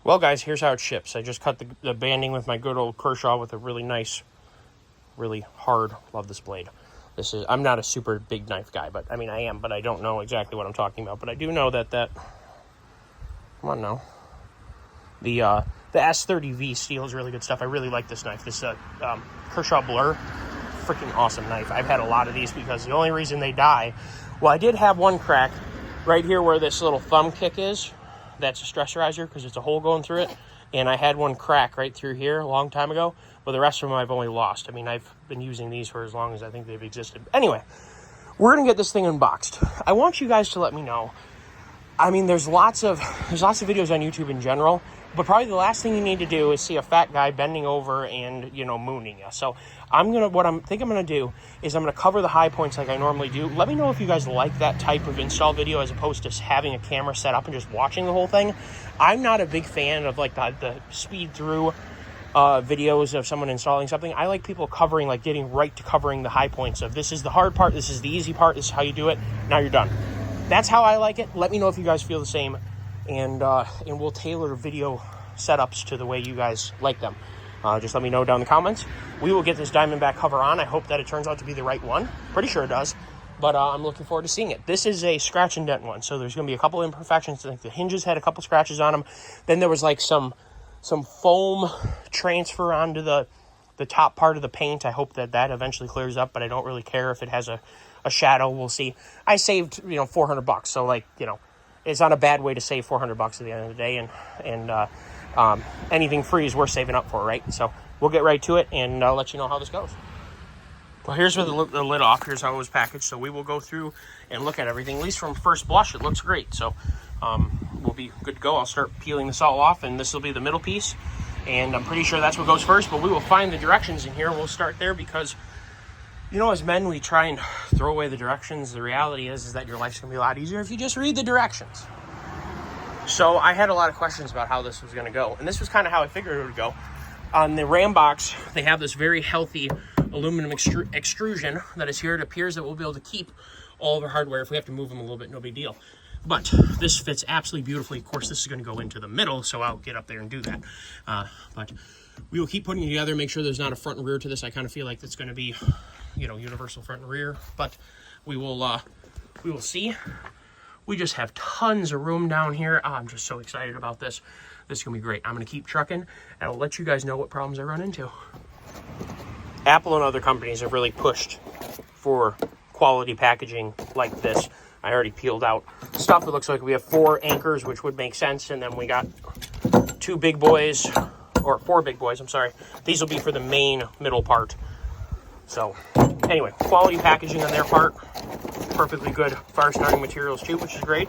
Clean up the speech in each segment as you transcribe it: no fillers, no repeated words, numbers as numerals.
Well, guys, here's how it ships. I just cut the banding with my good old Kershaw with a really nice, really hard, love this blade. I'm not a super big knife guy, but I mean, I am, but I don't know exactly what I'm talking about. But I do know that, come on now. The S30V steel is really good stuff. I really like this knife. This Kershaw Blur, freaking awesome knife. I've had a lot of these because the only reason they die, well, I did have one crack right here where this little thumb kick is. That's a stressorizer because it's a hole going through it. And I had one crack right through here a long time ago, but the rest of them I've only lost. I mean, I've been using these for as long as I think they've existed. Anyway, we're going to get this thing unboxed. I want you guys to let me know. I mean, there's lots of videos on YouTube in general, but probably the last thing you need to do is see a fat guy bending over and, you know, mooning you. So what I'm gonna do is I'm gonna cover the high points like I normally do. Let me know if you guys like that type of install video as opposed to having a camera set up and just watching the whole thing. I'm not a big fan of like the speed through videos of someone installing something. I like people covering, like getting right to covering the high points of this is the hard part, this is the easy part, this is how you do it, now you're done. That's how I like it. Let me know if you guys feel the same, and we'll tailor video setups to the way you guys like them. Just let me know down in the comments. We will get this Diamondback cover on. I hope that it turns out to be the right one. Pretty sure it does, but I'm looking forward to seeing it. This is a scratch and dent one, so there's going to be a couple imperfections. I think the hinges had a couple scratches on them. Then there was like some foam transfer onto the top part of the paint. I hope that eventually clears up, but I don't really care if it has a shadow. We'll see. I saved, $400, so like, it's not a bad way to save $400 at the end of the day, and anything free is worth saving up for, right? So we'll get right to it and let you know how this goes. Well, here's where the lid off. Here's how it was packaged. So we will go through and look at everything. At least from first blush, it looks great. So we'll be good to go. I'll start peeling this all off, and this will be the middle piece. And I'm pretty sure that's what goes first, but we will find the directions in here. We'll start there because, as men, we try and throw away the directions. The reality is that your life's going to be a lot easier if you just read the directions. So I had a lot of questions about how this was going to go, and this was kind of how I figured it would go. On the Ram box, they have this very healthy aluminum extrusion that is here. It appears that we'll be able to keep all of our hardware. If we have to move them a little bit, no big deal. But this fits absolutely beautifully. Of course, this is going to go into the middle, so I'll get up there and do that. But we will keep putting it together, make sure there's not a front and rear to this. I kind of feel like it's going to be, universal front and rear, but we will see. We just have tons of room down here. I'm just so excited about this. This is going to be great. I'm going to keep trucking, and I'll let you guys know what problems I run into. Apple and other companies have really pushed for quality packaging like this. I already peeled out stuff. It looks like we have 4 anchors, which would make sense, and then we got 4 big boys, I'm sorry. These will be for the main middle part. So, anyway, quality packaging on their part. Perfectly good fire starting materials too, which is great.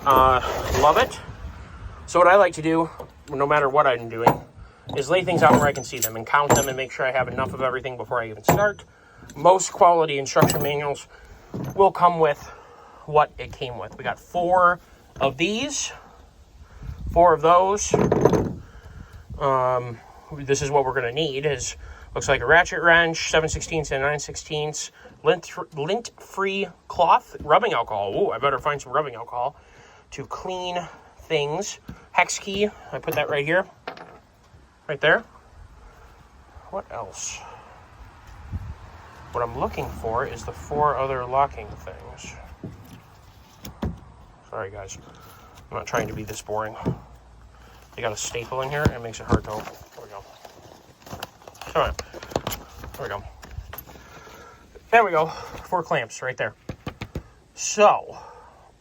Love it. So what I like to do, no matter what I'm doing, is lay things out where I can see them and count them and make sure I have enough of everything before I even start. Most quality instruction manuals will come with what it came with. We got 4 of these, 4 of those. This is what we're going to need. Looks like a ratchet wrench, 7/16 and 9/16, lint-free cloth, rubbing alcohol. Ooh, I better find some rubbing alcohol to clean things. Hex key, I put that right here, right there. What else? What I'm looking for is the 4 other locking things. Sorry, guys. I'm not trying to be this boring. They got a staple in here, and it makes it hard to open. There we go. All right. There we go. There we go. 4 clamps right there. So,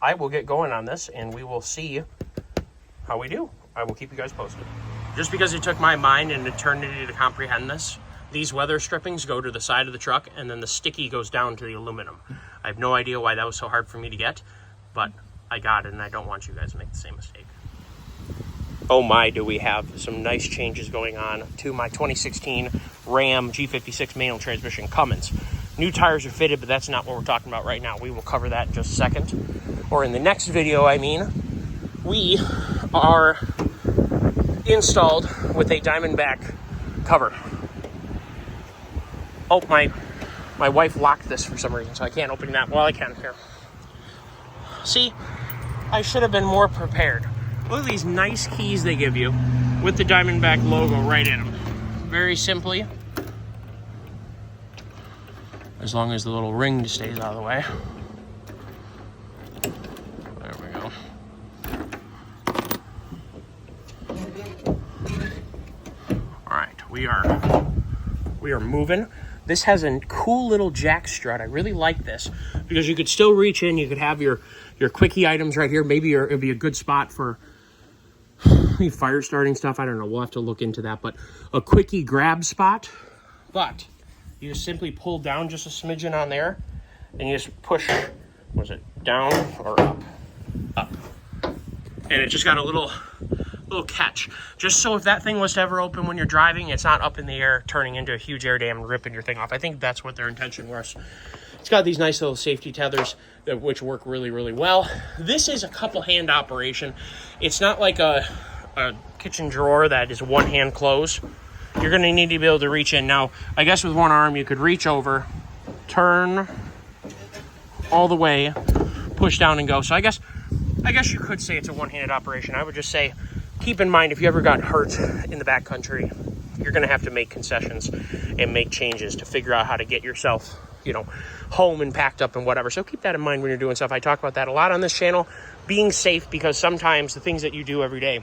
I will get going on this, and we will see how we do. I will keep you guys posted. Just because it took my mind an eternity to comprehend this, these weather strippings go to the side of the truck, and then the sticky goes down to the aluminum. I have no idea why that was so hard for me to get, but I got it, and I don't want you guys to make the same mistake. Oh my, do we have some nice changes going on to my 2016 Ram G56 manual transmission Cummins. New tires are fitted, but that's not what we're talking about right now. We will cover that in just a second. Or in the next video, I mean. We are installed with a Diamondback cover. Oh, my wife locked this for some reason, so I can't open that. Well, I can here. See, I should have been more prepared. Look at these nice keys they give you with the Diamondback logo right in them. Very simply. As long as the little ring stays out of the way. There we go. All right, we are moving. This has a cool little jack strut. I really like this because you could still reach in. You could have your quickie items right here. Maybe it'd be a good spot for fire starting stuff. I don't know. We'll have to look into that. But a quickie grab spot. But you just simply pull down just a smidgen on there, and you just push. Was it down or up? Up. And it just got a little catch, just so if that thing was to ever open when you're driving, it's not up in the air turning into a huge air dam and ripping your thing off. I think that's what their intention was. It's got these nice little safety tethers which work really, really well. This is a couple hand operation. It's not like a kitchen drawer that is one hand close. You're going to need to be able to reach in. Now, I guess with one arm you could reach over, turn all the way, push down and go. So I guess you could say it's a one-handed operation. I would just say, keep in mind, if you ever got hurt in the backcountry, you're going to have to make concessions and make changes to figure out how to get yourself, home and packed up and whatever. So keep that in mind when you're doing stuff. I talk about that a lot on this channel, being safe, because sometimes the things that you do every day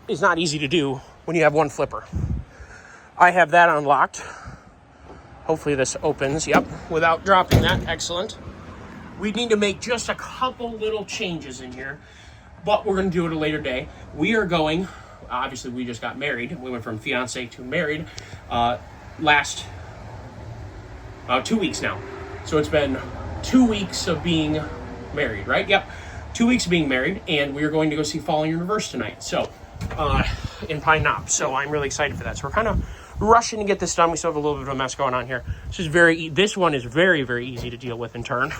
is not easy to do when you have one flipper. I have that unlocked. Hopefully this opens, yep, without dropping that. Excellent. We need to make just a couple little changes in here, but we're going to do it a later day. We are going, obviously we just got married. We went from fiance to married last 2 weeks now. So it's been 2 weeks of being married, right? Yep. 2 weeks of being married, and we are going to go see Falling in Reverse tonight. So, in Pine Knob. So I'm really excited for that. So we're kind of rushing to get this done. We still have a little bit of a mess going on here. This one is very, very easy to deal with and turn.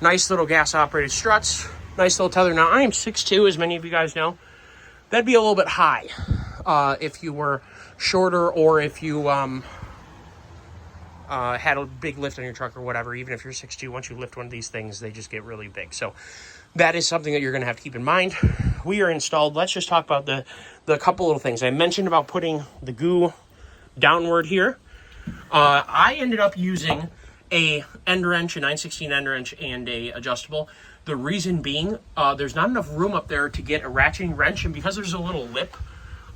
Nice little gas operated struts. Nice little tether. Now I am 6'2", as many of you guys know. That'd be a little bit high if you were shorter, or if you had a big lift on your truck or whatever. Even if you're 6'2", once you lift one of these things, they just get really big. So that is something that you're going to have to keep in mind. We are installed. Let's just talk about the couple little things. I mentioned about putting the goo downward here. I ended up using a end wrench, a 916 end wrench, and a adjustable. The reason being, there's not enough room up there to get a ratcheting wrench, and because there's a little lip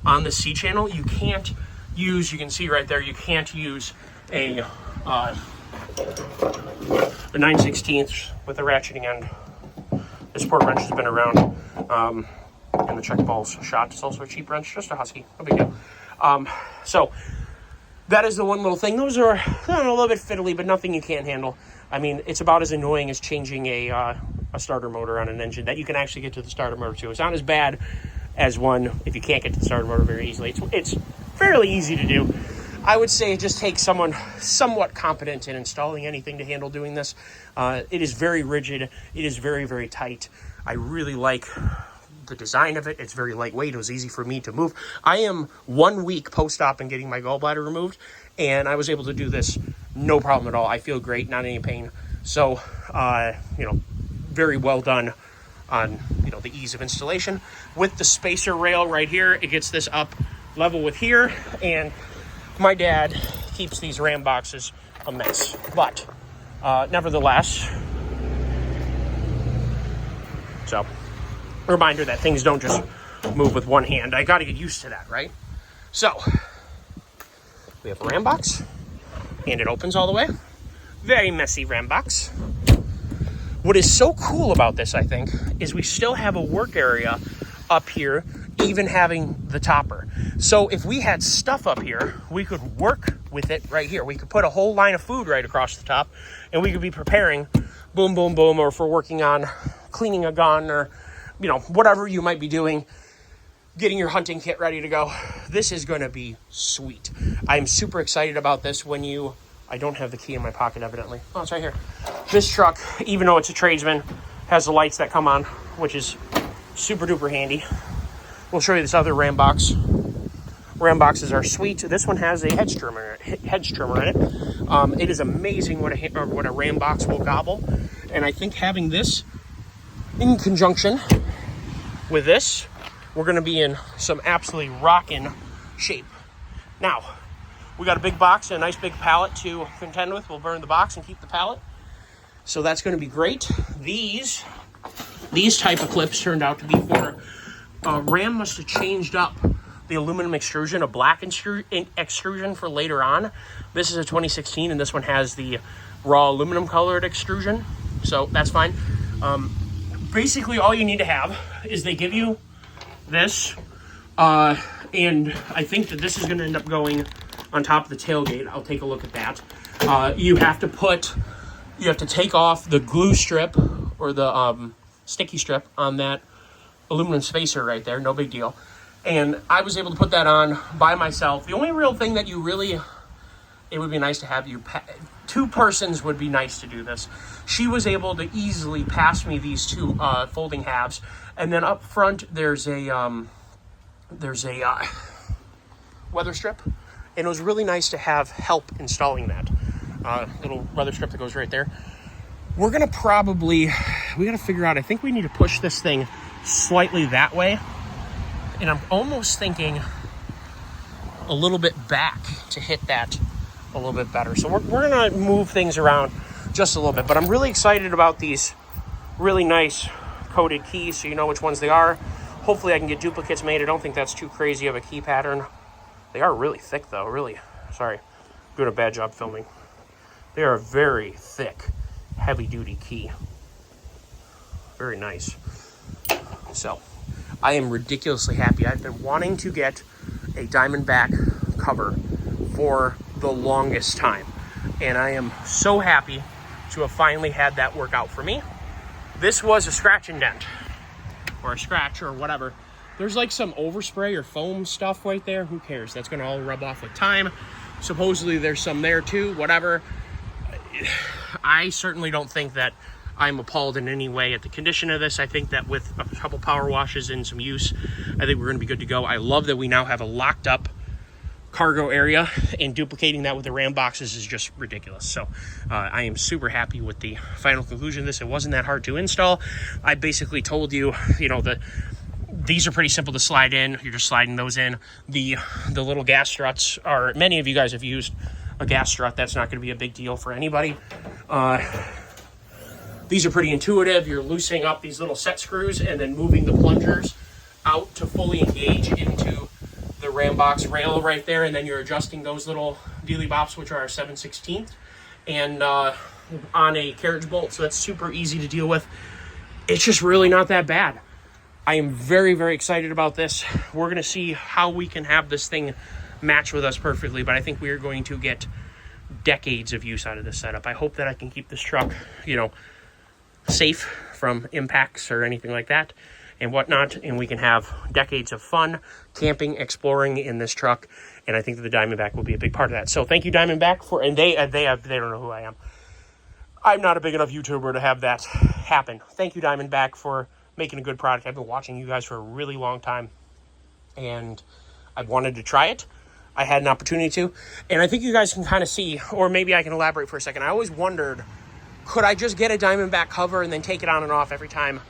on the C channel, you can't use, you can see right there, you can't use a 9/16 with a ratcheting end. This port wrench has been around in the check balls shot. It's also a cheap wrench, just a Husky, no big deal. So that is the one little thing. Those are a little bit fiddly, but nothing you can't handle. I mean, it's about as annoying as changing a starter motor on an engine that you can actually get to the starter motor too. It's not as bad as one if you can't get to the starter motor very easily. It's fairly easy to do. I would say it just takes someone somewhat competent in installing anything to handle doing this. It is very rigid. It is very, very tight. I really like the design of it. It's very lightweight. It was easy for me to move. I am 1 week post-op and getting my gallbladder removed, and I was able to do this no problem at all. I feel great, not any pain. So, very well done on, the ease of installation. With the spacer rail right here, it gets this up level with here, and my dad keeps these Ram boxes a mess. But, nevertheless, so, reminder that things don't just move with one hand. I got to get used to that, right? So, we have a Ram box, and it opens all the way. Very messy Ram box. What is so cool about this, I think, is we still have a work area up here, even having the topper. So if we had stuff up here, we could work with it right here. We could put a whole line of food right across the top, and we could be preparing boom, boom, boom, or if we're working on cleaning a gun, or, whatever you might be doing, getting your hunting kit ready to go. This is going to be sweet. I'm super excited about this. I don't have the key in my pocket, evidently. Oh, it's right here. This truck, even though it's a tradesman, has the lights that come on, which is super duper handy. We'll show you this other Ram box. Ram boxes are sweet. This one has a hedge trimmer in it. It is amazing what a Ram box will gobble. And I think having this in conjunction with this, we're going to be in some absolutely rockin' shape. Now, we got a big box and a nice big pallet to contend with. We'll burn the box and keep the pallet. So that's going to be great. These type of clips turned out to be for, Ram must have changed up the aluminum extrusion, a black extrusion for later on. This is a 2016, and this one has the raw aluminum colored extrusion. So that's fine. Basically, all you need to have is they give you this, and I think that this is going to end up going on top of the tailgate. I'll take a look at that. You have to take off the glue strip or the sticky strip on that aluminum spacer right there. No big deal. And I was able to put that on by myself. The only real thing that it would be nice to have two persons would be nice to do this. She was able to easily pass me these two folding halves, and then up front there's a weather strip, and it was really nice to have help installing that little weather strip that goes right there. We got to figure out, I think we need to push this thing slightly that way, and I'm almost thinking a little bit back to hit that a little bit better. So we're gonna move things around just a little bit, but I'm really excited about these really nice coated keys, so you know which ones they are. Hopefully I can get duplicates made. I don't think that's too crazy of a key pattern. They are really thick though, really. Sorry, doing a bad job filming. They are a very thick, heavy duty key. Very nice. So I am ridiculously happy. I've been wanting to get a Diamondback cover for the longest time, and I am so happy to have finally had that work out for me. This was a scratch and dent, or a scratch, or whatever. There's like some overspray or foam stuff right there. Who cares? That's gonna all rub off with time. Supposedly there's some there too, whatever. I certainly don't think that I'm appalled in any way at the condition of this. I think that with a couple power washes and some use, I think we're gonna be good to go. I love that we now have a locked up cargo area, and duplicating that with the Ram boxes is just ridiculous. So I am super happy with the final conclusion of this. It wasn't that hard to install. I basically told you, these are pretty simple to slide in. You're just sliding those in. The little gas struts are, many of you guys have used a gas strut. That's not going to be a big deal for anybody. These are pretty intuitive. You're loosening up these little set screws and then moving the plungers out to fully engage into the Ram box rail right there, and then you're adjusting those little dealy bops, which are 7/16, and on a carriage bolt. So that's super easy to deal with. It's just really not that bad. I am very, very excited about this. We're going to see how we can have this thing match with us perfectly, but I think we are going to get decades of use out of this setup. I hope that I can keep this truck, safe from impacts or anything like that and whatnot, and we can have decades of fun camping, exploring in this truck, and I think that the Diamondback will be a big part of that. So thank you, Diamondback, and they don't know who I am. I'm not a big enough YouTuber to have that happen. Thank you, Diamondback, for making a good product. I've been watching you guys for a really long time, and I've wanted to try it. I had an opportunity to, and I think you guys can kind of see, or maybe I can elaborate for a second. I always wondered, could I just get a Diamondback cover and then take it on and off every time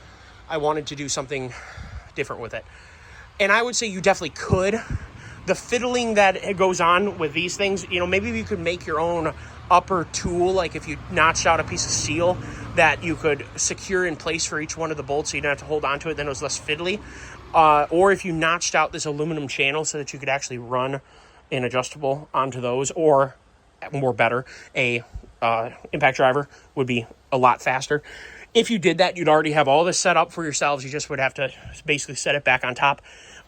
I wanted to do something different with it? And I would say you definitely could. The fiddling that goes on with these things, maybe you could make your own upper tool, like if you notched out a piece of steel that you could secure in place for each one of the bolts so you don't have to hold on to it, then it was less fiddly. Or if you notched out this aluminum channel so that you could actually run an adjustable onto those, or better, a impact driver would be a lot faster. If you did that, you'd already have all this set up for yourselves. You just would have to basically set it back on top.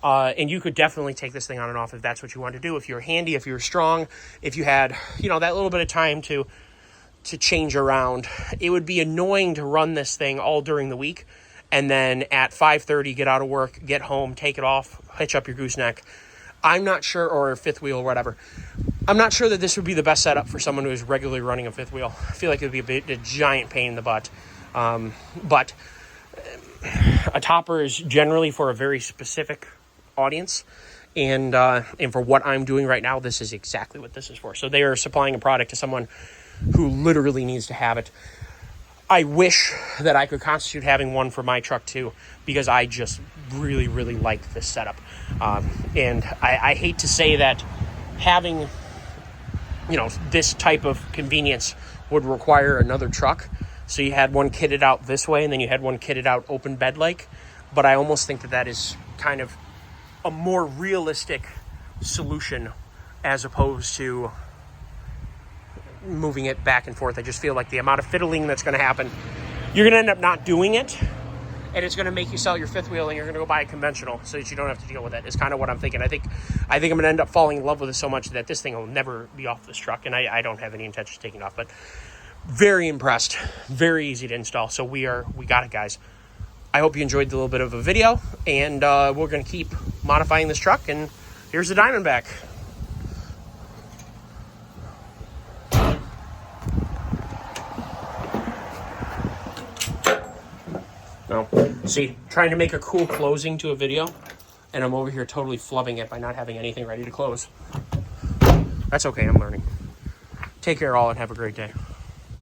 And you could definitely take this thing on and off if that's what you want to do. If you're handy, if you're strong, if you had, that little bit of time to change around. It would be annoying to run this thing all during the week and then at 5:30 get out of work, get home, take it off, hitch up your gooseneck. I'm not sure, or fifth wheel or whatever. I'm not sure that this would be the best setup for someone who is regularly running a fifth wheel. I feel like it would be a giant pain in the butt. But a topper is generally for a very specific audience, and for what I'm doing right now, this is exactly what this is for. So they are supplying a product to someone who literally needs to have it. I wish that I could constitute having one for my truck too, because I just really, really like this setup. And I hate to say that having, you know, this type of convenience would require another truck. So you had one kitted out this way, and then you had one kitted out open bed like. But I almost think that that is kind of a more realistic solution as opposed to moving it back and forth. I just feel like the amount of fiddling that's going to happen, you're going to end up not doing it, and it's going to make you sell your fifth wheel, and you're going to go buy a conventional so that you don't have to deal with it. Is kind of what I'm thinking. I think I'm going to end up falling in love with it so much that this thing will never be off this truck, and I don't have any intention of taking it off. But very impressed. Very easy to install. So we got it, guys. I hope you enjoyed the little bit of a video, and we're going to keep modifying this truck, and here's the Diamondback. No. See, trying to make a cool closing to a video, and I'm over here totally flubbing it by not having anything ready to close. That's okay, I'm learning. Take care all and have a great day.